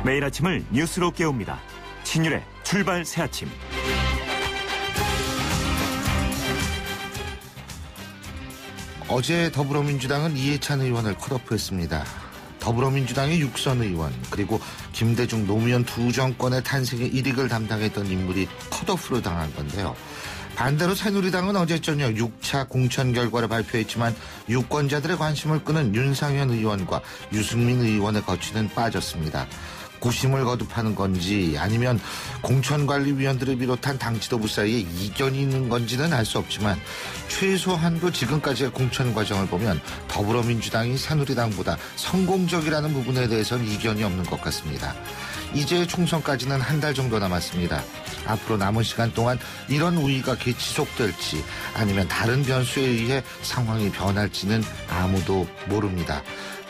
매일 아침을 뉴스로 깨웁니다. 신율의 출발 새아침. 어제 더불어민주당은 이해찬 의원을 컷오프했습니다. 더불어민주당의 육선 의원 그리고 김대중 노무현 두 정권의 탄생에 일익을 담당했던 인물이 컷오프로 당한 건데요. 반대로 새누리당은 어제 저녁 6차 공천 결과를 발표했지만 유권자들의 관심을 끄는 윤상현 의원과 유승민 의원의 거취는 빠졌습니다. 고심을 거듭하는 건지 아니면 공천관리위원들을 비롯한 당 지도부 사이에 이견이 있는 건지는 알 수 없지만 최소한도 지금까지의 공천 과정을 보면 더불어민주당이 새누리당보다 성공적이라는 부분에 대해서는 이견이 없는 것 같습니다. 이제 총선까지는 한 달 정도 남았습니다. 앞으로 남은 시간 동안 이런 우위가 지속될지 아니면 다른 변수에 의해 상황이 변할지는 아무도 모릅니다.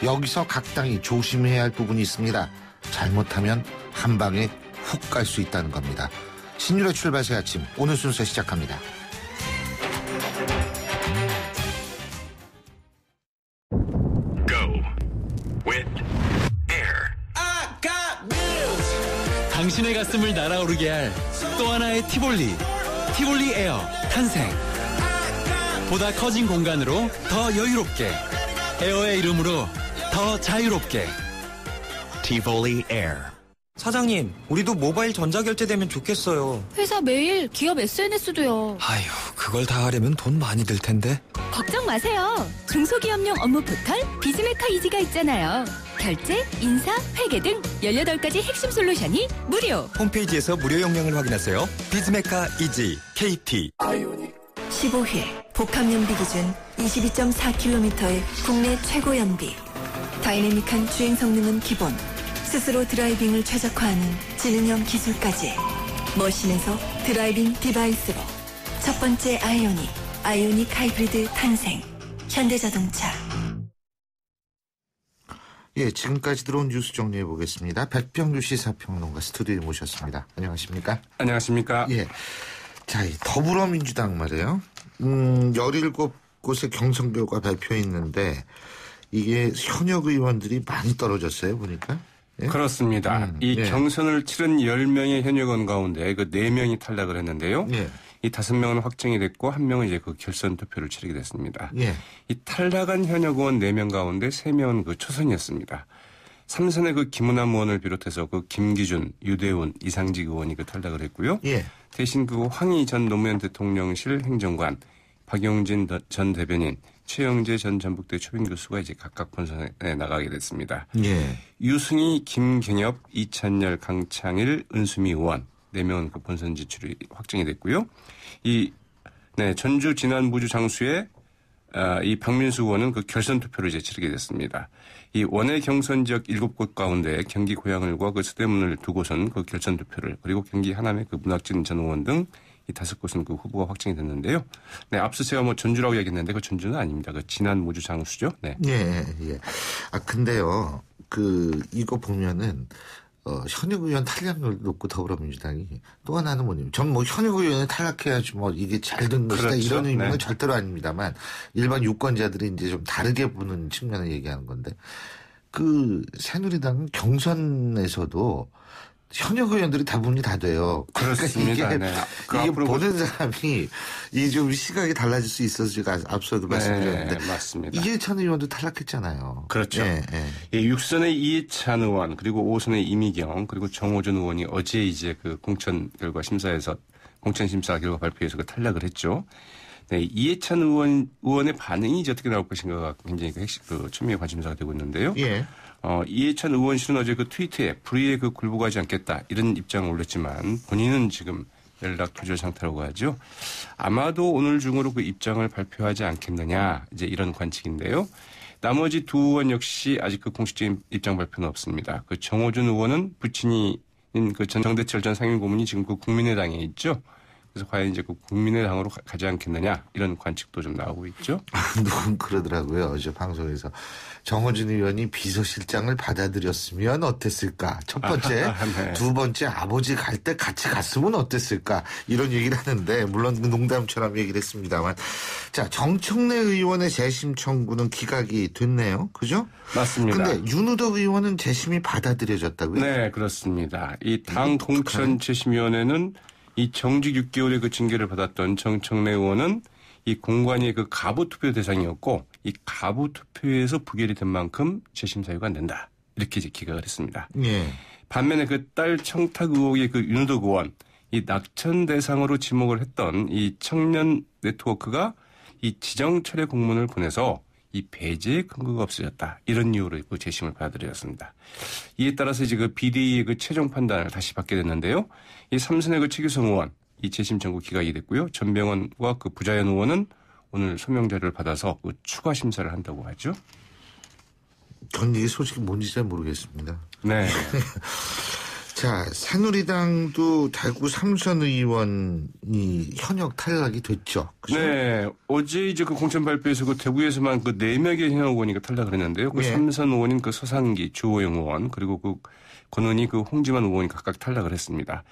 여기서 각 당이 조심해야 할 부분이 있습니다. 잘못하면 한 방에 훅 갈 수 있다는 겁니다. 신율의 출발 새 아침 오늘 순서 시작합니다. Go with air. 당신의 가슴을 날아오르게 할 또 하나의 티볼리 에어 탄생. 보다 커진 공간으로 더 여유롭게, 에어의 이름으로 더 자유롭게. Tivoli Air. 사장님, 우리도 모바일 전자결제되면 좋겠어요. 회사 메일, 기업 SNS도요. 아휴, 그걸 다 하려면 돈 많이 들 텐데. 걱정 마세요. 중소기업용 업무 포털 비즈메카 이지가 있잖아요. 결제, 인사, 회계 등 18가지 핵심 솔루션이 무료. 홈페이지에서 무료 용량을 확인하세요. 비즈메카 이지 KT. 15회 복합연비 기준 22.4km의 국내 최고 연비. 다이내믹한 주행 성능은 기본. 스스로 드라이빙을 최적화하는 지능형 기술까지. 머신에서 드라이빙 디바이스로. 첫 번째 아이오닉 하이브리드 탄생. 현대자동차. 예, 지금까지 들어온 뉴스 정리해 보겠습니다. 백병규 시사평론가 스튜디오에 모셨습니다. 안녕하십니까? 안녕하십니까? 예. 자, 이 더불어민주당 말이에요. 17곳의 경선 결과 발표했는데 이게 현역 의원들이 많이 떨어졌어요, 보니까. 예? 그렇습니다. 이 예. 경선을 치른 10명의 현역 의원 가운데 그 4명이 탈락을 했는데요. 예. 이 5명은 확정이 됐고 1명은 이제 그 결선 투표를 치르게 됐습니다. 예. 이 탈락한 현역 의원 4명 가운데 3명은 그 초선이었습니다. 3선의 그 김은남 의원을 비롯해서 그 김기준, 유대훈, 이상직 의원이 그 탈락을 했고요. 예. 대신 그 황희 전 노무현 대통령실 행정관, 박용진 전 대변인, 최영재 전 전북대 초빙 교수가 이제 각각 본선에 나가게 됐습니다. 예. 유승희, 김경엽, 이찬열, 강창일, 은수미 의원 4명은 그 본선 진출이 확정이 됐고요. 전주 진안 무주 장수의 이 박민수 의원은 그 결선 투표를 이제 치르게 됐습니다. 이 원외 경선 지역 7곳 가운데 경기 고양을과 그 서대문을 두곳은 그 결선 투표를, 그리고 경기 하남의 그 문학진 전 의원 등 이 5곳은 그 후보가 확정이 됐는데요. 네, 앞서 제가 전주라고 얘기했는데 그 전주는 아닙니다. 그 진안 무주 장수죠. 네. 예, 예. 근데요, 이거 보면은, 현역 의원 탈락률 높고 더불어민주당이 또 하나는 뭐냐면, 전 현역 의원이 탈락해야지 이게 잘 된 것이다. 그렇죠. 이런 의미는 네. 절대로 아닙니다만, 일반 유권자들이 이제 좀 다르게 보는 측면을 얘기하는 건데, 새누리당은 경선에서도 현역 의원들이 다분히 다 돼요. 그렇습니다. 그러니까 이게 보는 사람이 좀 시각이 달라질 수 있어서 제가 앞서도 말씀드렸는데. 네, 맞습니다. 이해찬 의원도 탈락했잖아요. 그렇죠. 예, 예. 6선의 이해찬 의원, 그리고 5선의 이미경, 그리고 정호준 의원이 어제 이제 그 공천 결과 심사 결과 발표에서 그 탈락을 했죠. 네, 이해찬 의원의 반응이 이제 어떻게 나올 것인가가 굉장히 초미의 관심사가 되고 있는데요. 예. 이해찬 의원실은 어제 그 트위터에 불의에 굴복하지 않겠다 이런 입장을 올렸지만 본인은 지금 연락 두절 상태라고 하죠. 아마도 오늘 중으로 그 입장을 발표하지 않겠느냐 이제 이런 관측인데요. 나머지 두 의원 역시 아직 그 공식적인 입장 발표는 없습니다. 그 정호준 의원은 부친인 그 정대철 전 상임고문이 지금 그 국민의당에 있죠. 그래서 과연 이제 그 국민의당으로 가지 않겠느냐 이런 관측도 좀 나오고 있죠. 누군 그러더라고요. 어제 방송에서 정호준 의원이 비서실장을 받아들였으면 어땠을까. 첫 번째, 네. 두 번째 아버지 갈 때 같이 갔으면 어땠을까. 이런 얘기를 하는데 물론 농담처럼 얘기를 했습니다만. 자, 정청래 의원의 재심 청구는 기각이 됐네요. 그죠? 맞습니다. 근데 윤우덕 의원은 재심이 받아들여졌다고요? 네, 그렇습니다. 이 당 공천재심위원회는 이 정직 6개월의 그 징계를 받았던 정청래 의원은 이 공관위의 그 가부 투표 대상이었고 이 가부 투표에서 부결이 된 만큼 재심 사유가 안 된다. 이렇게 이제 기각을 했습니다. 예. 반면에 그 딸 청탁 의혹의 그 윤우덕 의원 이 낙천 대상으로 지목을 했던 이 청년 네트워크가 이 지정 철회 공문을 보내서 이 배제의 근거가 없어졌다. 이런 이유로 그 재심을 받아들였습니다. 이에 따라서 이제 그 비대위의 그 최종 판단을 다시 받게 됐는데요. 이 삼선의 그 최규성 의원 이 재심 청구 기각이 됐고요. 전병헌과 그 부자연 의원은 오늘 소명 자료를 받아서 그 추가 심사를 한다고 하죠. 전 이게 솔직히 뭔지 잘 모르겠습니다. 네. 자, 새누리당도 대구 삼선 의원이 현역 탈락이 됐죠. 그죠? 네. 어제 이제 그 공천 발표에서 그 대구에서만 그 4명의 현역 의원이 탈락을 했는데요. 그 예. 삼선 의원인 그 서상기, 주호영 의원, 그리고 그 권은희 그 홍지만 의원이 각각 탈락을 했습니다.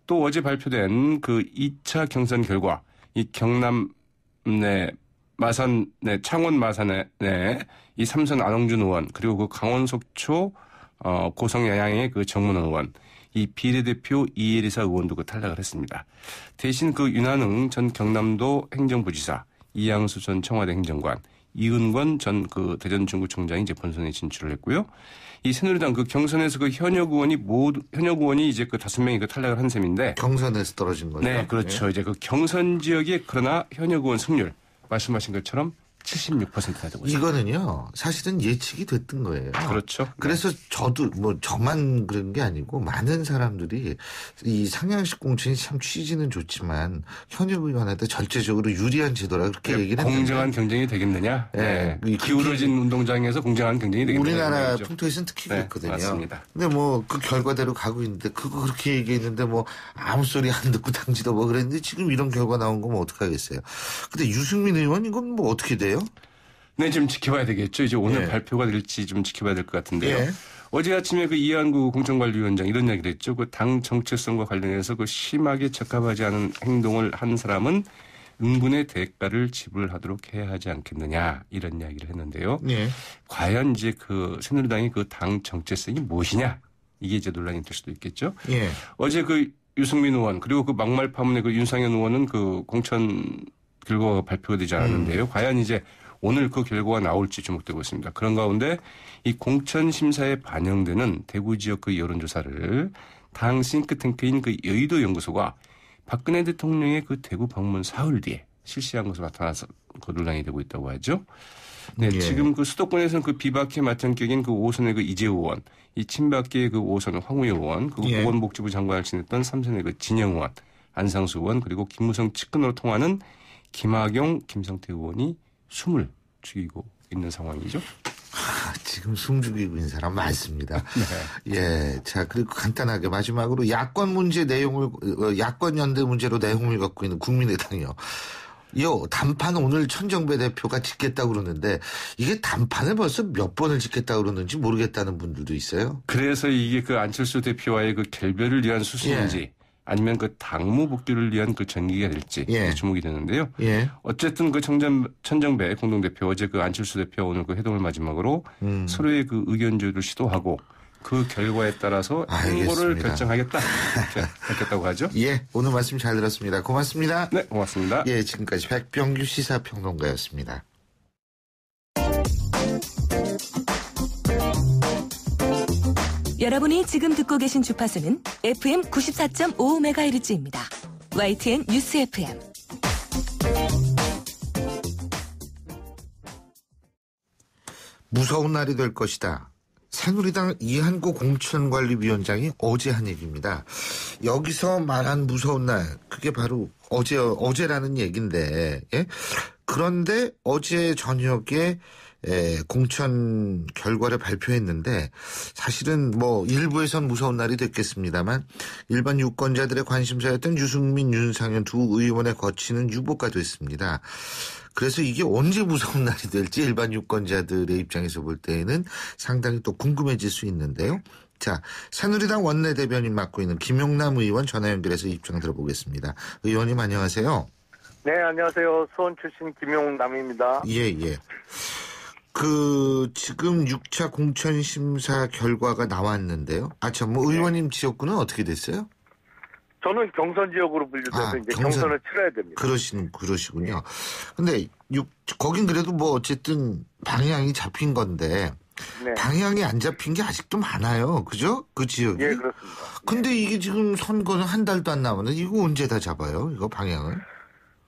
또 어제 발표된 그 2차 경선 결과 이 경남 내 마산 내 창원 마산에 이 삼선 안홍준 의원 그리고 그 강원 속초 고성 양양의 그 정문원 의원 이 비례대표 이혜리사 의원도 그 탈락을 했습니다. 대신 그 윤한흥 전 경남도 행정부지사, 이양수 전 청와대 행정관, 이은권 전 그 대전중구청장이 이제 본선에 진출을 했고요. 이 새누리당 그 경선에서 그 현역 의원이 이제 그 5명이 그 탈락을 한 셈인데. 경선에서 떨어진 거죠. 네, 그렇죠. 예. 이제 그 경선 지역에 그러나 현역 의원 승률 말씀하신 것처럼 76%가 되고 있습니다. 이거는요, 사실은 예측이 됐던 거예요. 그렇죠. 그래서 저도 뭐 저만 그런 게 아니고 많은 사람들이 이 상향식 공천이 참 취지는 좋지만 현역 의원한테 절대적으로 유리한 제도라 그렇게 얘기를 했는데 공정한 경쟁이 되겠느냐? 네. 네. 기울어진 운동장에서 공정한 경쟁이 되겠느냐? 우리나라 풍토에서는 특히 네, 그렇거든요. 맞습니다. 근데 뭐 그 결과대로 가고 있는데 그거 그렇게 얘기했는데 뭐 아무 소리 안 듣고 당지도 뭐 그랬는데 지금 이런 결과 나온 거면 어떡하겠어요. 근데 유승민 의원 이건 뭐 어떻게 돼요? 네, 좀 지켜봐야 되겠죠. 이제 오늘 예. 발표가 될지 좀 지켜봐야 될 것 같은데요. 예. 어제 아침에 그 이한구 공천관리위원장 이런 이야기를 했죠. 그 당 정체성과 관련해서 그 심하게 적합하지 않은 행동을 한 사람은 응분의 대가를 지불하도록 해야 하지 않겠느냐 이런 이야기를 했는데요. 예. 과연 이제 그 새누리당의 그 당 정체성이 무엇이냐 이게 이제 논란이 될 수도 있겠죠. 예. 어제 그 유승민 의원 그리고 그 막말 파문의 그 윤상현 의원은 그 공천 결과가 발표가 되지 않았는데요. 과연 이제 오늘 그 결과가 나올지 주목되고 있습니다. 그런 가운데 이 공천 심사에 반영되는 대구 지역 그 여론조사를 당 싱크탱크인 그 여의도 연구소가 박근혜 대통령의 그 대구 방문 사흘 뒤에 실시한 것으로 나타나서 그 논란이 되고 있다고 하죠. 네, 예. 지금 그 수도권에서는 그 비박계 맞짱격인 그 5선의 그 이재호 의원, 이 친박계의 그 5선 황우여 의원, 그리고 예. 보건복지부 장관을 지냈던 3선의 그 진영 의원, 안상수 의원, 그리고 김무성 측근으로 통하는 김학용, 김성태 의원이 숨을 죽이고 있는 상황이죠. 지금 숨 죽이고 있는 사람 많습니다. 예. 자, 그리고 간단하게 마지막으로 야권 문제 내용을, 야권 연대 문제로 내용을 갖고 있는 국민의당이요. 단판 오늘 천정배 대표가 짓겠다고 그러는데 이게 단판을 벌써 몇 번을 짓겠다고 그러는지 모르겠다는 분들도 있어요. 그래서 이게 그 안철수 대표와의 그 결별을 위한 수순인지 아니면 그 당무 복귀를 위한 그 전기가 될지 주목이 되는데요. 예. 어쨌든 그 천정배 공동대표 어제 그 안철수 대표 오늘 그 회동을 마지막으로 서로의 그 의견 조율을 시도하고 그 결과에 따라서 행보를 결정하겠다 이렇게 밝혔다고 하죠. 예, 오늘 말씀 잘 들었습니다. 고맙습니다. 네, 고맙습니다. 예, 지금까지 백병규 시사평론가였습니다. 여러분이 지금 듣고 계신 주파수는 FM 94.5MHz입니다. YTN 뉴스 FM. 무서운 날이 될 것이다. 새누리당 이한구 공천관리위원장이 어제 한 얘기입니다. 여기서 말한 무서운 날, 그게 바로 어제라는 얘기인데, 예? 그런데 어제 저녁에 공천 결과를 발표했는데 사실은 뭐 일부에선 무서운 날이 됐겠습니다만 일반 유권자들의 관심사였던 유승민, 윤상현 두 의원의 거취는 유보가 됐습니다. 그래서 이게 언제 무서운 날이 될지 일반 유권자들의 입장에서 볼 때에는 상당히 또 궁금해질 수 있는데요. 자, 새누리당 원내대변인 맡고 있는 김용남 의원 전화 연결해서 입장 들어보겠습니다. 의원님 안녕하세요. 네, 안녕하세요. 수원 출신 김용남입니다. 예. 지금 6차 공천심사 결과가 나왔는데요. 의원님 지역구는 어떻게 됐어요? 저는 경선 지역으로 분류돼서 이제 경선을 치러야 됩니다. 그러시군요. 근데 거긴 그래도 뭐 어쨌든 방향이 잡힌 건데 네. 방향이 안 잡힌 게 아직도 많아요. 그죠? 그 지역이. 예, 그렇습니다. 근데 이게 지금 선거는 한 달도 안 남았는데 이거 언제 다 잡아요? 이거 방향을?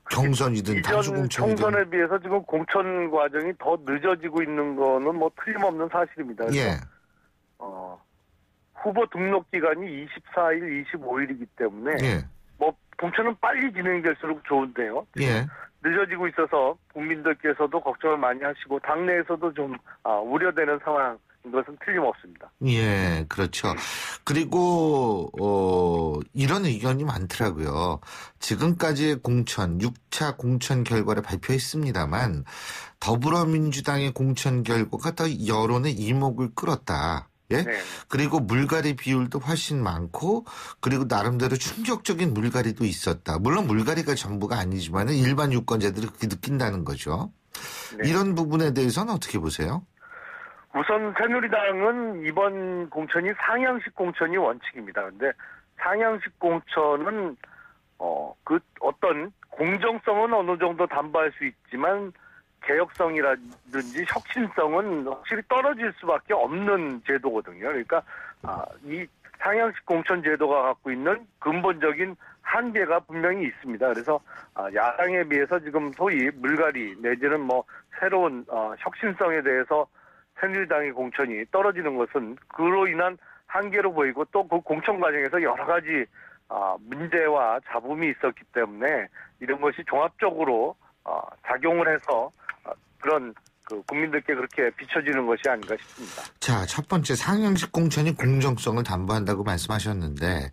경선이든 단수공천이든. 총선에 비해서 지금 공천 과정이 더 늦어지고 있는 거는 뭐 틀림없는 사실입니다. 그래서 예. 후보 등록 기간이 24일, 25일이기 때문에 예. 뭐 공천은 빨리 진행될수록 좋은데요. 예. 늦어지고 있어서 국민들께서도 걱정을 많이 하시고 당내에서도 좀 우려되는 상황인 것은 틀림없습니다. 예, 그렇죠. 그리고 이런 의견이 많더라고요. 지금까지의 공천, 6차 공천 결과를 발표했습니다만 더불어민주당의 공천 결과가 더 여론의 이목을 끌었다. 예? 네. 그리고 물갈이 비율도 훨씬 많고 그리고 나름대로 충격적인 물갈이도 있었다. 물론 물갈이가 전부가 아니지만 일반 유권자들이 그렇게 느낀다는 거죠. 네. 이런 부분에 대해서는 어떻게 보세요? 우선 새누리당은 이번 공천이 상향식 공천이 원칙입니다. 그런데 상향식 공천은 그 어떤 공정성은 어느 정도 담보할 수 있지만 개혁성이라든지 혁신성은 확실히 떨어질 수밖에 없는 제도거든요. 그러니까 이 상향식 공천 제도가 갖고 있는 근본적인 한계가 분명히 있습니다. 그래서 야당에 비해서 지금 소위 물갈이 내지는 뭐 새로운 혁신성에 대해서 새누리당의 공천이 떨어지는 것은 그로 인한 한계로 보이고 또 그 공천 과정에서 여러 가지 문제와 잡음이 있었기 때문에 이런 것이 종합적으로 작용을 해서 그런 국민들께 그렇게 비춰지는 것이 아닌가 싶습니다. 자, 첫 번째 상향식 공천이 공정성을 담보한다고 말씀하셨는데 네.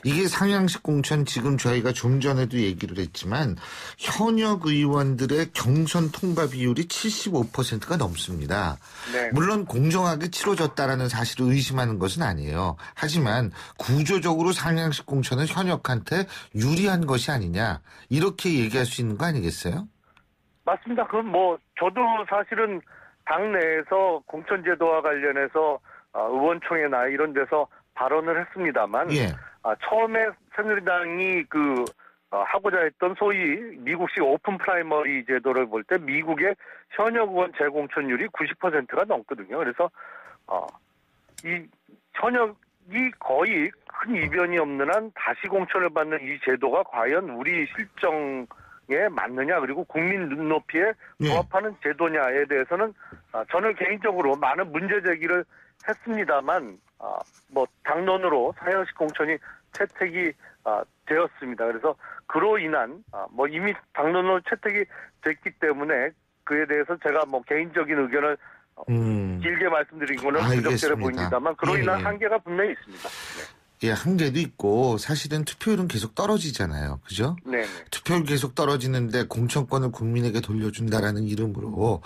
이게 상향식 공천 지금 저희가 좀 전에도 얘기를 했지만 현역 의원들의 경선 통과 비율이 75%가 넘습니다. 네. 물론 공정하게 치러졌다라는 사실을 의심하는 것은 아니에요. 하지만 구조적으로 상향식 공천은 현역한테 유리한 것이 아니냐 이렇게 얘기할 수 있는 거 아니겠어요? 맞습니다. 그건 뭐 저도 사실은 당내에서 공천제도와 관련해서 의원총회나 이런 데서 발언을 했습니다만 예. 처음에 새누리당이 하고자 했던 소위 미국식 오픈 프라이머리 제도를 볼 때 미국의 현역 의원 재공천율이 90%가 넘거든요. 그래서 이 현역이 거의 큰 이변이 없는 한 다시 공천을 받는 이 제도가 과연 우리 실정에 맞느냐 그리고 국민 눈높이에 부합하는 제도냐에 대해서는 저는 개인적으로 많은 문제 제기를 했습니다만 뭐 당론으로 상향식 공천이 채택이 되었습니다. 그래서 그로 인한 뭐 이미 당론으로 채택이 됐기 때문에 그에 대해서 제가 뭐 개인적인 의견을 길게 말씀드린 거는 부적절해 보입니다만 그로 인한 한계가 분명히 있습니다. 네. 예, 한계도 있고 사실은 투표율은 계속 떨어지잖아요. 그죠? 네. 투표율 계속 떨어지는데 공천권을 국민에게 돌려준다라는 이름으로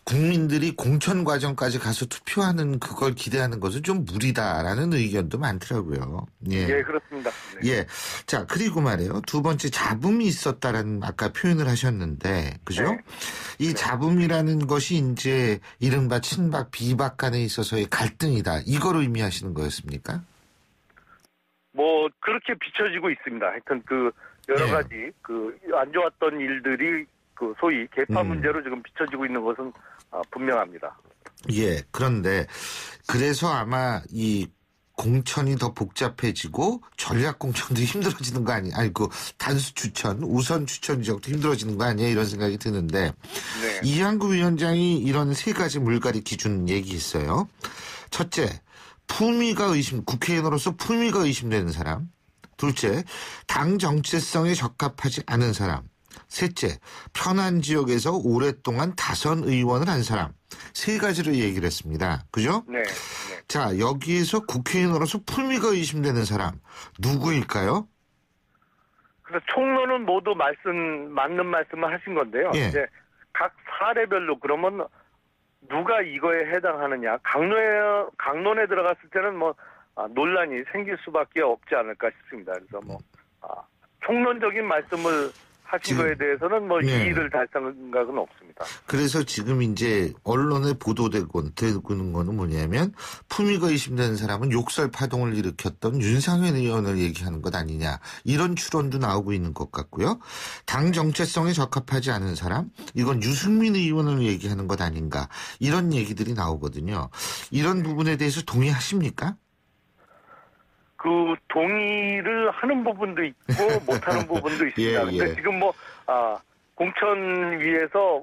국민들이 공천 과정까지 가서 투표하는 그걸 기대하는 것은 좀 무리다라는 의견도 많더라고요. 예, 예 그렇습니다. 네. 예. 자, 그리고 말이에요. 두 번째 잡음이 있었다라는 아까 표현을 하셨는데, 그죠? 네. 이 잡음이라는 것이 이제 이른바 친박, 비박 간에 있어서의 갈등이다. 이걸 의미하시는 거였습니까? 뭐 그렇게 비춰지고 있습니다. 하여튼 여러 가지 안 좋았던 일들이 소위 개파 문제로 지금 비춰지고 있는 것은 분명합니다. 예. 그런데 그래서 아마 이 공천이 더 복잡해지고 전략 공천도 힘들어지는 거 아니에요? 아니 단수 추천, 우선 추천 지역도 힘들어지는 거 아니에요? 이런 생각이 드는데 네. 이한구 위원장이 이런 세 가지 물갈이 기준 얘기했어요. 첫째. 국회의원으로서 품위가 의심되는 사람. 둘째, 당 정체성에 적합하지 않은 사람. 셋째, 편한 지역에서 오랫동안 다선 의원을 한 사람. 세 가지로 얘기를 했습니다. 그죠? 네. 자, 여기에서 국회의원으로서 품위가 의심되는 사람 누구일까요? 그래서 총론은 모두 맞는 말씀을 하신 건데요. 예. 이제 각 사례별로 그러면 누가 이거에 해당하느냐. 강론에 들어갔을 때는 논란이 생길 수밖에 없지 않을까 싶습니다. 그래서 총론적인 말씀을 하신 거에 대해서는 예. 이의를 달 생각은 없습니다. 그래서 지금 이제 언론에 보도되고 있는 거는 뭐냐면 품위가 의심되는 사람은 욕설 파동을 일으켰던 윤상현 의원을 얘기하는 것 아니냐. 이런 추론도 나오고 있는 것 같고요. 당 정체성에 적합하지 않은 사람, 이건 유승민 의원을 얘기하는 것 아닌가. 이런 얘기들이 나오거든요. 이런 부분에 대해서 동의하십니까? 그 동의를 하는 부분도 있고 못하는 부분도 있습니다. 근데 지금 공천위에서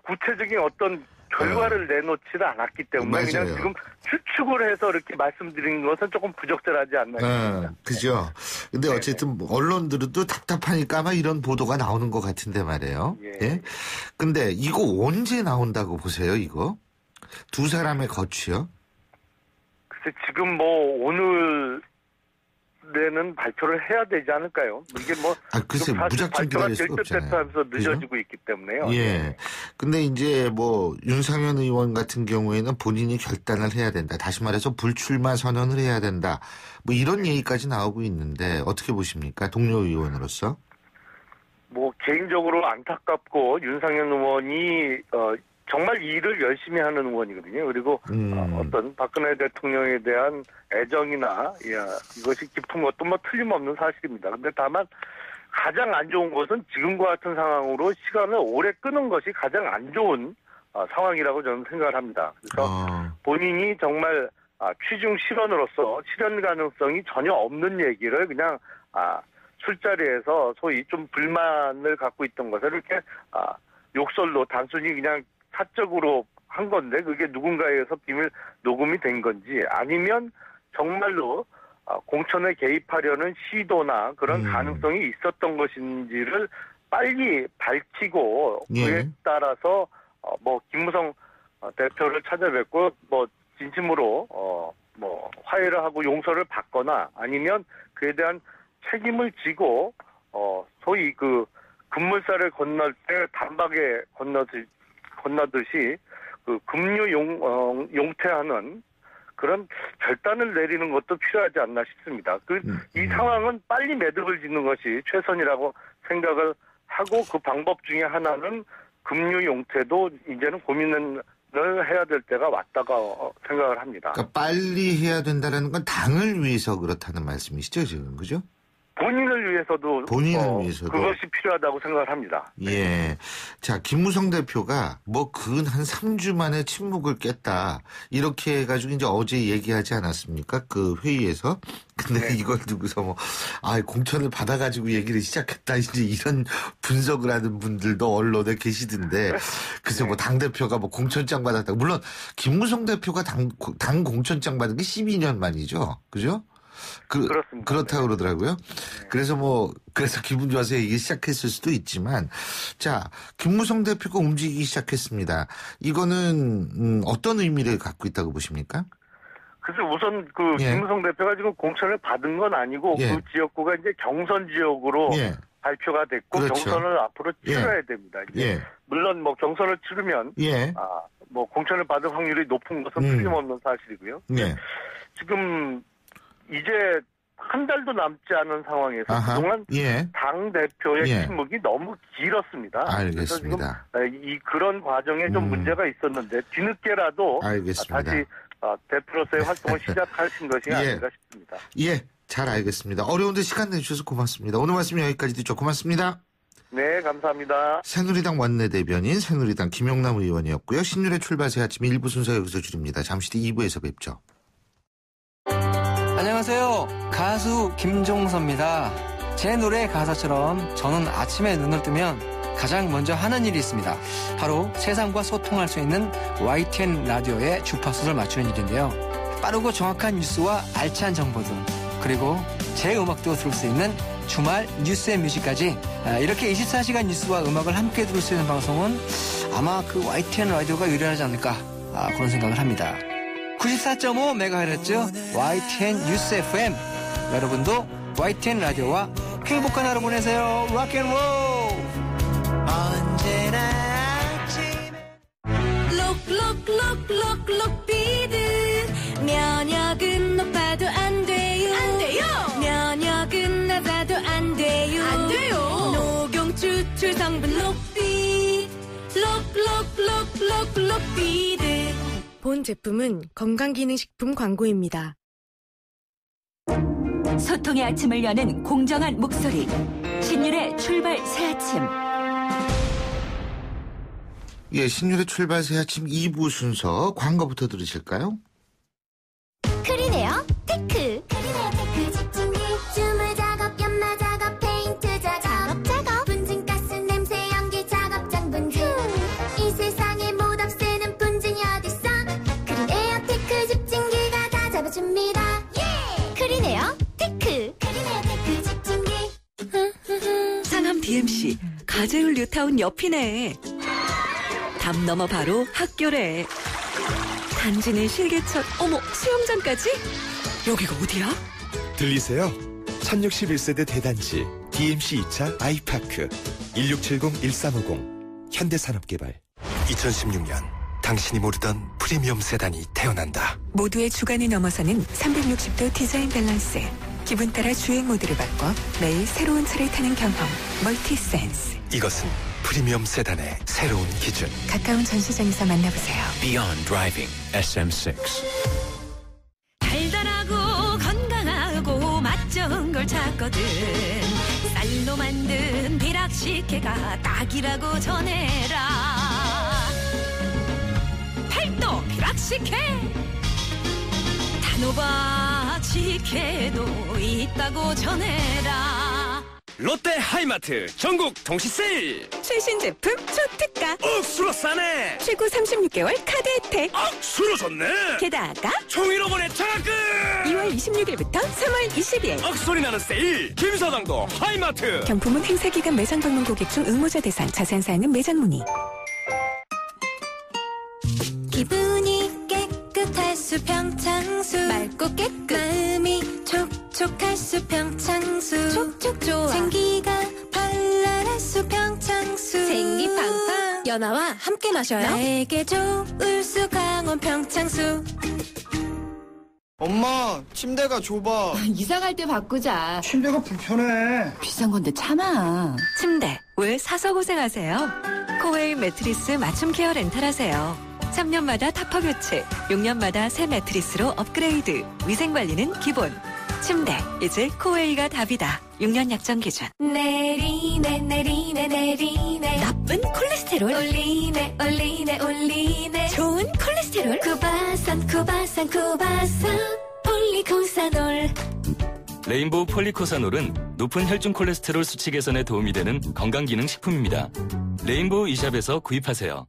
구체적인 어떤 결과를 내놓지를 않았기 때문에 맞아요. 그냥 지금 추측을 해서 이렇게 말씀드린 것은 조금 부적절하지 않나 싶습니다. 그죠. 근데 어쨌든 언론들도 답답하니까 아마 이런 보도가 나오는 것 같은데 말이에요. 예. 근데 이거 언제 나온다고 보세요, 이거? 두 사람의 거취요? 글쎄 지금 오늘 내는 발표를 해야 되지 않을까요? 이게 글쎄 무작정 기다릴 수가 없잖아요. 하면서 늦어지고 있기 때문에요. 예. 근데 이제 윤상현 의원 같은 경우에는 본인이 결단을 해야 된다. 다시 말해서 불출마 선언을 해야 된다. 이런 얘기까지 나오고 있는데 어떻게 보십니까? 동료 의원으로서? 개인적으로 안타깝고 윤상현 의원이 정말 일을 열심히 하는 의원이거든요. 그리고 어떤 박근혜 대통령에 대한 애정이나 이것이 깊은 것도 틀림없는 사실입니다. 근데 다만 가장 안 좋은 것은 지금과 같은 상황으로 시간을 오래 끄는 것이 가장 안 좋은 상황이라고 저는 생각을 합니다. 그래서 본인이 정말 취중 실언으로서 실현 가능성이 전혀 없는 얘기를 그냥 술자리에서 소위 좀 불만을 갖고 있던 것을 이렇게 욕설로 단순히 그냥 사적으로 한 건데 그게 누군가에 의해서 비밀 녹음이 된 건지 아니면 정말로 공천에 개입하려는 시도나 그런 가능성이 있었던 것인지를 빨리 밝히고 그에 따라서 김무성 대표를 찾아뵙고 진심으로 화해를 하고 용서를 받거나 아니면 그에 대한 책임을 지고 소위 그 급물살을 건널 때 단박에 건너듯이 그 급류 용퇴하는 그런 결단을 내리는 것도 필요하지 않나 싶습니다. 이 상황은 빨리 매듭을 짓는 것이 최선이라고 생각을 하고 그 방법 중에 하나는 급류 용퇴도 이제는 고민을 해야 될 때가 왔다고 생각을 합니다. 그러니까 빨리 해야 된다는 건 당을 위해서 그렇다는 말씀이시죠, 지금, 그죠? 본인을 위해서도 그것이 필요하다고 생각을 합니다. 예. 자, 김무성 대표가 근 한 3주 만에 침묵을 깼다. 이렇게 해가지고 이제 어제 얘기하지 않았습니까? 그 회의에서. 근데 이걸 두고서 공천을 받아가지고 얘기를 시작했다. 이제 이런 분석을 하는 분들도 언론에 계시던데. 글쎄 당대표가 공천장 받았다. 물론 김무성 대표가 당 공천장 받은 게 12년 만이죠. 그죠? 그렇습니다. 그렇다고 그러더라고요. 그래서 기분 좋아서 얘기 시작했을 수도 있지만, 자, 김무성 대표가 움직이기 시작했습니다. 이거는, 어떤 의미를 갖고 있다고 보십니까? 그래서 우선 김무성 대표가 지금 공천을 받은 건 아니고 그 지역구가 이제 경선 지역으로 발표가 됐고 그렇죠. 경선을 앞으로 치러야 됩니다. 물론 경선을 치르면, 공천을 받을 확률이 높은 것은 틀림없는 사실이고요. 지금, 이제 한 달도 남지 않은 상황에서 그동안 당 대표의 침묵이 너무 길었습니다. 알겠습니다. 그래서 지금 그런 과정에 좀 문제가 있었는데 뒤늦게라도 알겠습니다. 다시 대표로서의 활동을 시작하신 것이 아닌가 싶습니다. 예, 잘 알겠습니다. 어려운데 시간 내주셔서 고맙습니다. 오늘 말씀 여기까지 듣죠. 고맙습니다. 네, 감사합니다. 새누리당 원내대변인 새누리당 김용남 의원이었고요. 신율의 출발새 아침 1부 순서 여기서 줄입니다. 잠시 뒤 2부에서 뵙죠. 안녕하세요. 가수 김종서입니다. 제 노래 가사처럼 저는 아침에 눈을 뜨면 가장 먼저 하는 일이 있습니다. 바로 세상과 소통할 수 있는 YTN 라디오의 주파수를 맞추는 일인데요. 빠르고 정확한 뉴스와 알찬 정보들, 그리고 제 음악도 들을 수 있는 주말 뉴스의 뮤직까지 이렇게 24시간 뉴스와 음악을 함께 들을 수 있는 방송은 아마 그 YTN 라디오가 유리하지 않을까 그런 생각을 합니다. 94.5MHz YTN 뉴스 FM 여러분도 YTN 라디오와 행복한 하루 보내세요. 락앤롤. 록록록록록록비드 면역은 높아도 안 돼요. 면역은 낮아도 안 돼요. 녹용추 출성분 록비 록록록록록비드. 본 제품은 건강기능식품 광고입니다. 소통의 아침을 여는 공정한 목소리. 신율의 출발 새아침. 예, 신율의 출발 새아침 2부 순서 광고부터 들으실까요? 크리네어 테크. 크리네어 테크 집중기 주물 작업 연마 작업 페인트 작업 분진가스 냄새 연기 작업 장분진. 이 세상에 못 없애는 분진이 어딨어. 크리네어 테크 집중기가 다 잡아줍니다. 크리네어 테크. 크리네어 테크 집중기. 상암 DMC 가재울 뉴타운 옆이네. 담 넘어 바로 학교래. 단지는 실개천, 어머 수영장까지? 여기가 어디야? 들리세요? 1061세대 대단지 DMC 2차 아이파크 1670-1350 현대산업개발. 2016년 당신이 모르던 프리미엄 세단이 태어난다. 모두의 주관을 넘어서는 360도 디자인 밸런스. 기분 따라 주행 모드를 바꿔 매일 새로운 차를 타는 경험. 멀티센스. 이것은 프리미엄 세단의 새로운 기준. 가까운 전시장에서 만나보세요. Beyond Driving SM6. 달달하고 건강하고 맛 좋은 걸 찾거든. 쌀로 만든 비락식혜가 딱이라고 전해라. 팔도 비락식혜. 단호박 식혜도 있다고 전해라. 롯데 하이마트 전국 동시 세일. 최신 제품 초특가. 억수로 싸네. 최고 36개월 카드 혜택. 억수로 좋네. 게다가 총 1억 원의 자금. 2월 26일부터 3월 20일. 억소리 나는 세일. 김서당도 하이마트. 경품은 행사 기간 매장 방문 고객 중 응모자 대상. 자세한 사항은 매장 문의. 기분이 깨끗할 수 평창수. 맑고 깨끗. 마음이 촉촉할 수 평창수. 촉촉 좋아. 생기가 발랄할 수 평창수. 생기 팡팡. 연아와 함께 마셔요. 나에게 좋을 수 강원 평창수. 엄마, 침대가 좁아. 이사 갈 때 바꾸자. 침대가 불편해. 비싼 건데 참아. 침대 왜 사서 고생하세요? 코웨이 매트리스 맞춤 케어 렌탈하세요. 3년마다 타퍼 교체, 6년마다 새 매트리스로 업그레이드. 위생관리는 기본. 침대 이제 코웨이가 답이다. 6년 약정 기준. 내리네 내리네 내리네. 나쁜 콜레스테롤 올리네 올리네 올리네. 좋은 콜레스테롤 쿠바산 쿠바산 쿠바산 폴리코사놀. 레인보우 폴리코사놀은 높은 혈중 콜레스테롤 수치 개선에 도움이 되는 건강기능식품입니다. 레인보우 이샵에서 구입하세요.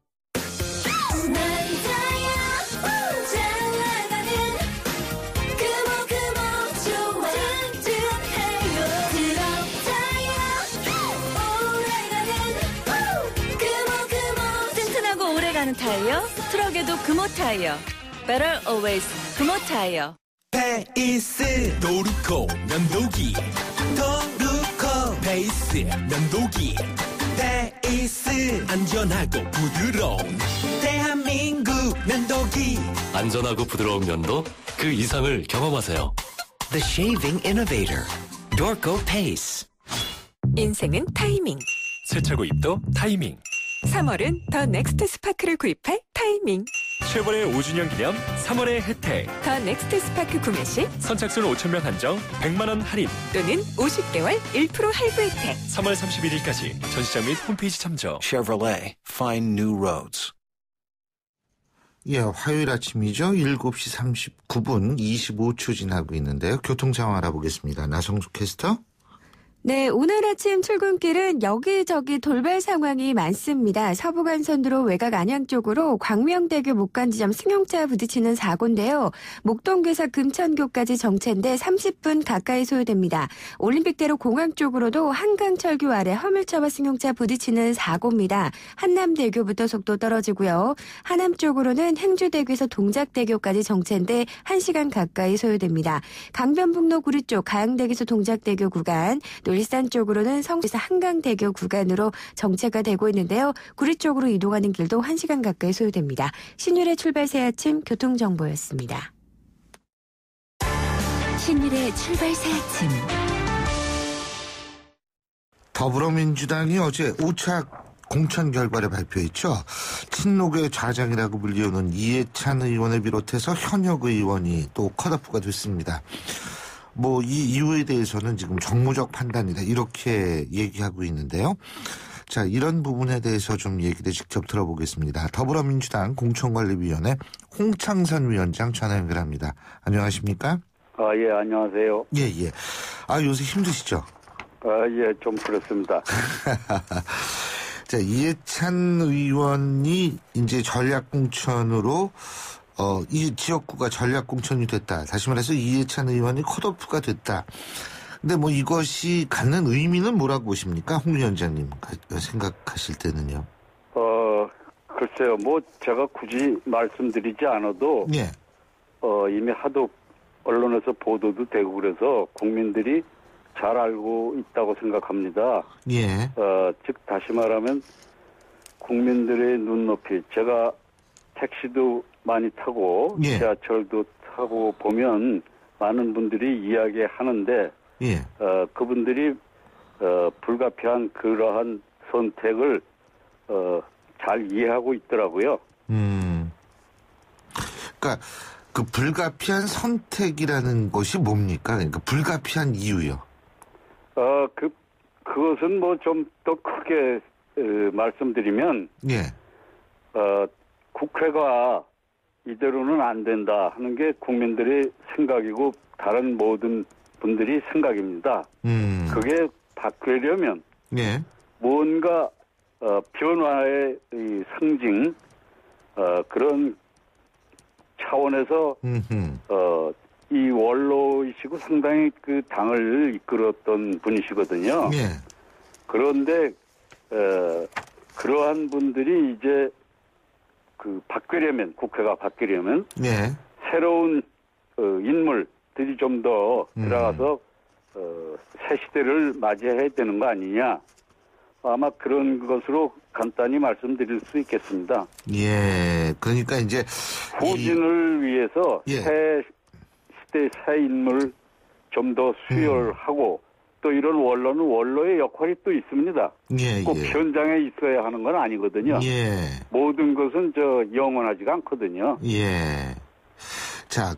타이어, 트럭에도 금호 타이어. Better always 금호 타이어. 베이스 도루코 면도기. 도루코 베이스 면도기. 베이스 안전하고 부드러운 대한민국 면도기. 안전하고 부드러운 면도 그 이상을 경험하세요. The Shaving Innovator. Dorco Pace. 인생은 타이밍. 세차 구입도 타이밍. 3월은 더 넥스트 스파크를 구입할 타이밍. 쉐보레 5주년 기념 3월의 혜택. 더 넥스트 스파크 구매 시 선착순 5,000명 한정 100만 원 할인 또는 50개월 1% 할부 혜택. 3월 31일까지 전시장 및 홈페이지 참조. Chevrolet. Find new roads. 예, 화요일 아침이죠. 7시 39분 25초 지나고 있는데요. 교통 상황 알아보겠습니다. 나성수 캐스터. 네, 오늘 아침 출근길은 여기저기 돌발 상황이 많습니다. 서부간선도로 외곽 안양 쪽으로 광명대교 목간지점 승용차 부딪히는 사고인데요. 목동교사 금천교까지 정체인데 30분 가까이 소요됩니다. 올림픽대로 공항 쪽으로도 한강철교 아래 화물차와 승용차 부딪히는 사고입니다. 한남대교부터 속도 떨어지고요. 하남 쪽으로는 행주대교에서 동작대교까지 정체인데 1시간 가까이 소요됩니다. 강변북로 구리 쪽 가양대교에서 동작대교 구간, 일산 쪽으로는 성주에서 한강대교 구간으로 정체가 되고 있는데요. 구리 쪽으로 이동하는 길도 1시간 가까이 소요됩니다. 신율의 출발 새 아침 교통정보였습니다. 신율의 출발 새 아침. 더불어민주당이 어제 5차 공천 결과를 발표했죠. 친노계 좌장이라고 불리우는 이해찬 의원을 비롯해서 현역 의원이 또 컷오프가 됐습니다. 이 이유에 대해서는 지금 정무적 판단이다 이렇게 얘기하고 있는데요. 자, 이런 부분에 대해서 좀 얘기를 직접 들어보겠습니다. 더불어민주당 공천관리위원회 홍창선 위원장 전화 연결합니다. 안녕하십니까? 예, 안녕하세요. 예. 요새 힘드시죠? 예, 좀 그렇습니다. 자, 이해찬 의원이 이제 전략공천으로 이 지역구가 전략공천이 됐다. 다시 말해서 이해찬 의원이 컷오프가 됐다. 근데 이것이 갖는 의미는 뭐라고 보십니까? 홍 위원장님 생각하실 때는요. 글쎄요. 제가 굳이 말씀드리지 않아도 예. 이미 하도 언론에서 보도도 되고 그래서 국민들이 잘 알고 있다고 생각합니다. 예. 즉 다시 말하면 국민들의 눈높이, 제가 택시도 많이 타고 예. 지하철도 타고 보면 많은 분들이 이야기하는데 예. 그분들이 불가피한 그러한 선택을 잘 이해하고 있더라고요. 그러니까 그 불가피한 선택이라는 것이 뭡니까? 그러니까 불가피한 이유요. 그것은 좀 더 크게 말씀드리면 예. 국회가 이대로는 안 된다 하는 게 국민들의 생각이고 다른 모든 분들이 생각입니다. 그게 바뀌려면 예. 뭔가 변화의 이 상징 그런 차원에서 이 원로이시고 상당히 그 당을 이끌었던 분이시거든요. 예. 그런데 그러한 분들이 이제 바뀌려면, 국회가 바뀌려면 예. 새로운 인물들이 좀 더 들어가서 새 시대를 맞이해야 되는 거 아니냐. 아마 그런 것으로 간단히 말씀드릴 수 있겠습니다. 예. 그러니까 이제 후진을 위해서 예. 새 시대 새 인물 좀 더 수혈하고 또 이런 원로는 원로의 역할이 또 있습니다. 예, 꼭 현장에 있어야 하는 건 아니거든요. 예. 모든 것은 영원하지가 않거든요. 예. 자,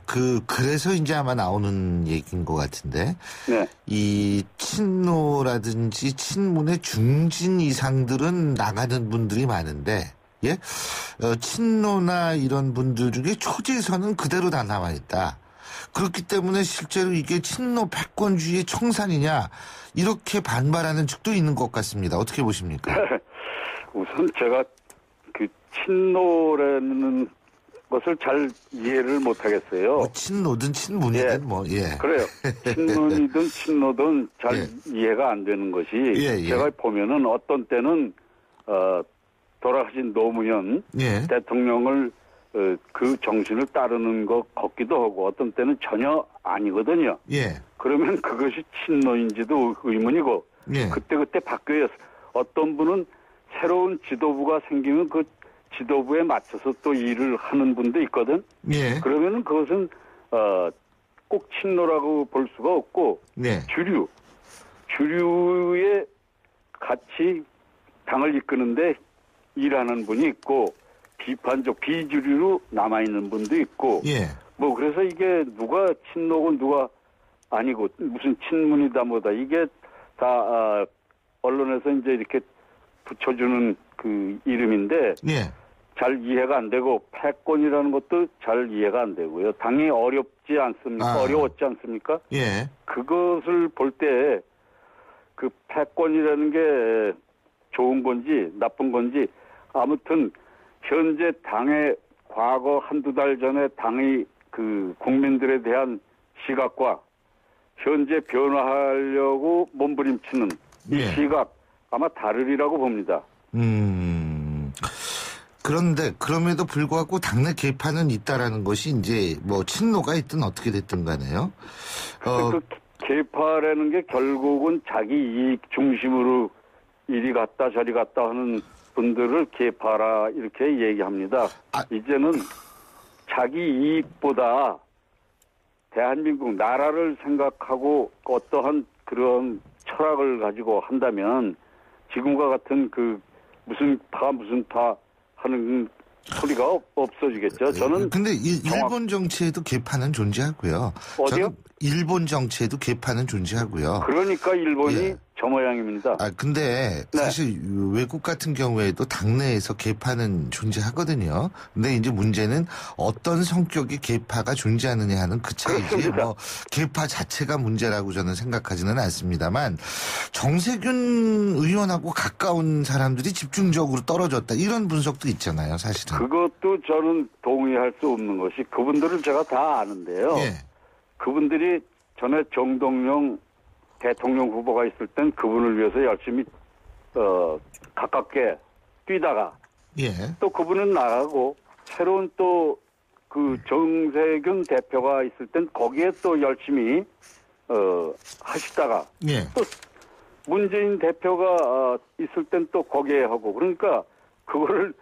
그래서 이제 아마 나오는 얘기인 것 같은데. 네. 이 친노라든지 친문의 중진 이상들은 나가는 분들이 많은데, 예? 친노나 이런 분들 중에 초재선은 그대로 다 남아있다. 그렇기 때문에 실제로 이게 친노 패권주의의 청산이냐, 이렇게 반발하는 측도 있는 것 같습니다. 어떻게 보십니까? 우선 제가 친노라는 것을 잘 이해를 못하겠어요. 친노든 친문이든 예. 그래요. 친문이든 친노든 잘 이해가 안 되는 것이 제가 보면은 어떤 때는 돌아가신 노무현 대통령을 그 정신을 따르는 것 같기도 하고 어떤 때는 전혀 아니거든요. 그러면 그것이 친노인지도 의문이고 그때 바뀌어요. 어떤 분은 새로운 지도부가 생기면 그 지도부에 맞춰서 또 일을 하는 분도 있거든. 그러면은 그것은 꼭 친노라고 볼 수가 없고 주류에 같이 당을 이끄는데 일하는 분이 있고 비판적 비주류로 남아있는 분도 있고 그래서 이게 누가 친노고 누가 아니고 무슨 친문이다 뭐다 이게 다 언론에서 이제 이렇게 붙여주는 그 이름인데 잘 이해가 안 되고 패권이라는 것도 잘 이해가 안 되고요. 당이 어렵지 않습니까? 어려웠지 않습니까? 그것을 볼 때 그 패권이라는 게 좋은 건지 나쁜 건지 아무튼 현재 당의 과거 한두 달 전에 당의 그 국민들에 대한 시각과 현재 변화하려고 몸부림치는 이 시각 아마 다르리라고 봅니다. 그런데 그럼에도 불구하고 당내 개파는 있다라는 것이 이제 뭐 친노가 있든 어떻게 됐든 간에요. 그 개파라는 게 결국은 자기 이익 중심으로 이리 갔다 저리 갔다 하는 분들을 개파라 이렇게 얘기합니다. 이제는 자기 이익보다 대한민국 나라를 생각하고 어떠한 그런 철학을 가지고 한다면 지금과 같은 그 무슨 파 하는 소리가 없어지겠죠. 저는 근데 일본 정치에도 개파는 존재하고요. 어디요? 일본 정치에도 개파는 존재하고요. 그러니까 일본이 저 모양입니다. 근데 사실 외국 같은 경우에도 당내에서 개파는 존재하거든요. 근데 이제 문제는 어떤 성격의 개파가 존재하느냐 하는 그 차이지. 뭐 개파 자체가 문제라고 저는 생각하지는 않습니다만 정세균 의원하고 가까운 사람들이 집중적으로 떨어졌다. 이런 분석도 있잖아요, 사실은. 그것도 저는 동의할 수 없는 것이 그분들을 제가 다 아는데요. 그분들이 전에 정동영 대통령 후보가 있을 땐 그분을 위해서 열심히 가깝게 뛰다가 또 그분은 나가고 새로운 또 그 정세균 대표가 있을 땐 거기에 또 열심히 하시다가 또 문재인 대표가 있을 땐 또 거기에 하고 그러니까 그거를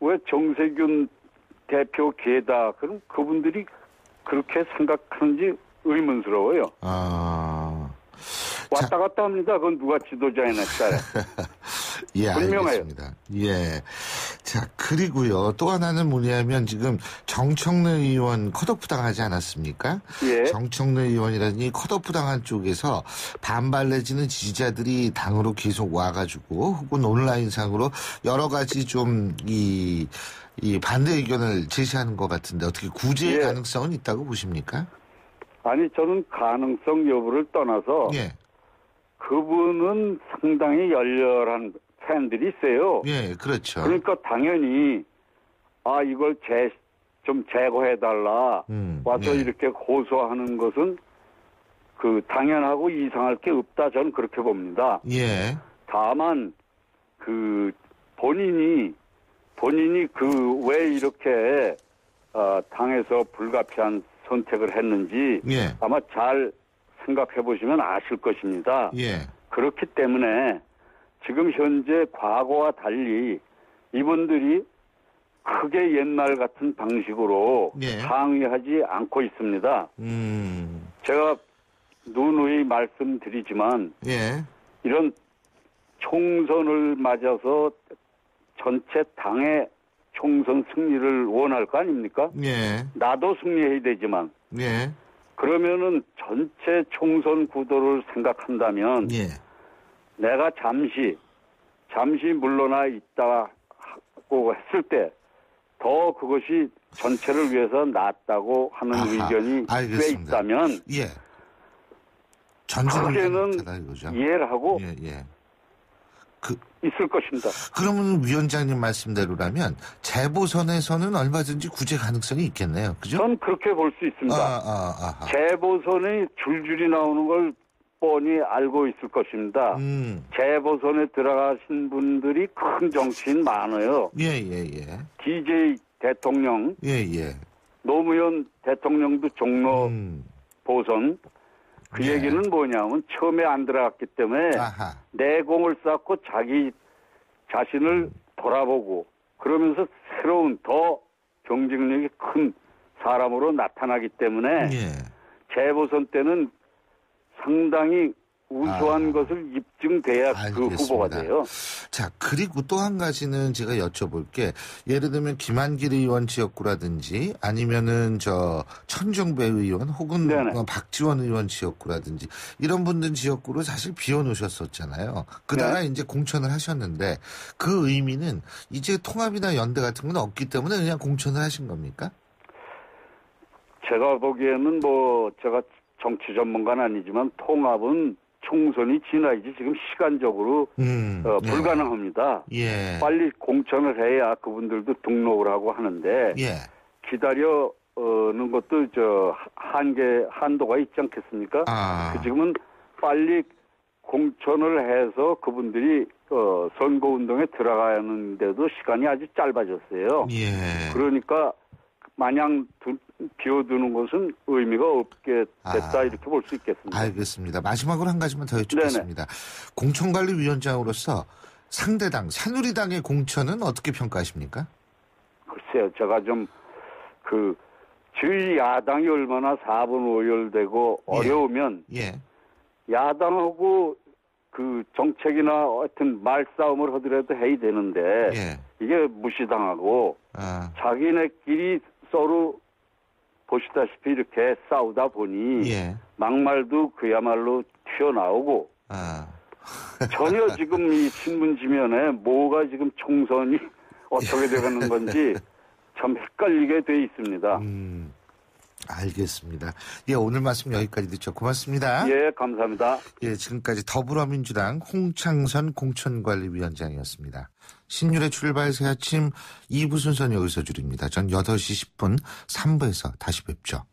왜 정세균 대표 계다 그럼 그분들이 그렇게 생각하는지 의문스러워요. 왔다 갔다 합니다. 그건 누가 지도자에 따라. 분명해요. 알겠습니다. 자, 그리고요. 또 하나는 뭐냐면 지금 정청래 의원 컷오프 당하지 않았습니까? 정청래 의원이라니 컷오프 당한 쪽에서 반발 내지는 지지자들이 당으로 계속 와가지고 혹은 온라인상으로 여러 가지 좀 이 반대 의견을 제시하는 것 같은데 어떻게 구제의 가능성은 있다고 보십니까? 아니 저는 가능성 여부를 떠나서 그분은 상당히 열렬한 팬들이 있어요. 그렇죠. 그러니까 당연히 이걸 좀 제거해달라 와서 이렇게 고소하는 것은 그 당연하고 이상할 게 없다 저는 그렇게 봅니다. 다만 그 본인이 그 왜 이렇게 당에서 불가피한 선택을 했는지 아마 잘 생각해 보시면 아실 것입니다. 그렇기 때문에 지금 현재 과거와 달리 이분들이 크게 옛날 같은 방식으로 항의하지 않고 있습니다. 제가 누누이 말씀드리지만 이런 총선을 맞아서 전체 당의 총선 승리를 원할 거 아닙니까? 나도 승리해야 되지만 그러면은 전체 총선 구도를 생각한다면 내가 잠시 물러나 있다고 했을 때 더 그것이 전체를 위해서 낫다고 하는 의견이 꽤 있다면 그게는 이해를 하고 있을 것입니다. 그러면 위원장님 말씀대로라면 재보선에서는 얼마든지 구제 가능성이 있겠네요. 그죠? 전 그렇게 볼 수 있습니다. 재보선이 줄줄이 나오는 걸 뻔히 알고 있을 것입니다. 재보선에 들어가신 분들이 큰 정치인 많아요. DJ 대통령, 노무현 대통령도 종로 보선. 그 얘기는 뭐냐면 처음에 안 들어갔기 때문에 내공을 쌓고 자기 자신을 돌아보고 그러면서 새로운 더 경쟁력이 큰 사람으로 나타나기 때문에 재보선 때는 상당히 우수한 것을 입증돼야 그 후보가 돼요. 자, 그리고 또 한 가지는 제가 여쭤볼게. 예를 들면 김한길 의원 지역구라든지 아니면은 천정배 의원 혹은 박지원 의원 지역구라든지 이런 분들 지역구를 사실 비워놓으셨었잖아요. 그다가 이제 공천을 하셨는데 그 의미는 이제 통합이나 연대 같은 건 없기 때문에 그냥 공천을 하신 겁니까? 제가 보기에는 제가 정치 전문가는 아니지만 통합은 총선이 지나야지 지금 시간적으로 불가능합니다. 예. 빨리 공천을 해야 그분들도 등록을 하고 하는데 예. 기다려는 것도 한도가 있지 않겠습니까? 지금은 빨리 공천을 해서 그분들이 선거운동에 들어가는데도 시간이 아주 짧아졌어요. 예. 그러니까 마냥 비워두는 것은 의미가 없게 됐다 이렇게 볼 수 있겠습니다. 알겠습니다. 마지막으로 한 가지만 더 여쭙겠습니다. 공천관리위원장으로서 상대당 새누리당의 공천은 어떻게 평가하십니까? 글쎄요. 제가 좀 저희 야당이 얼마나 4분 오열되고 어려우면 야당하고 정책이나 하여튼 말싸움을 하더라도 해야 되는데 이게 무시당하고 자기네끼리 서로 보시다시피 이렇게 싸우다 보니 막말도 그야말로 튀어나오고 전혀 지금 이 신문지면에 뭐가 지금 총선이 어떻게 되는 건지 참 헷갈리게 돼 있습니다. 알겠습니다. 예, 오늘 말씀 여기까지 듣죠. 고맙습니다. 예, 감사합니다. 예, 지금까지 더불어민주당 홍창선 공천관리위원장이었습니다. 신율의 출발 새 아침 2부 순서는 여기서 줄입니다. 전 8시 10분 3부에서 다시 뵙죠.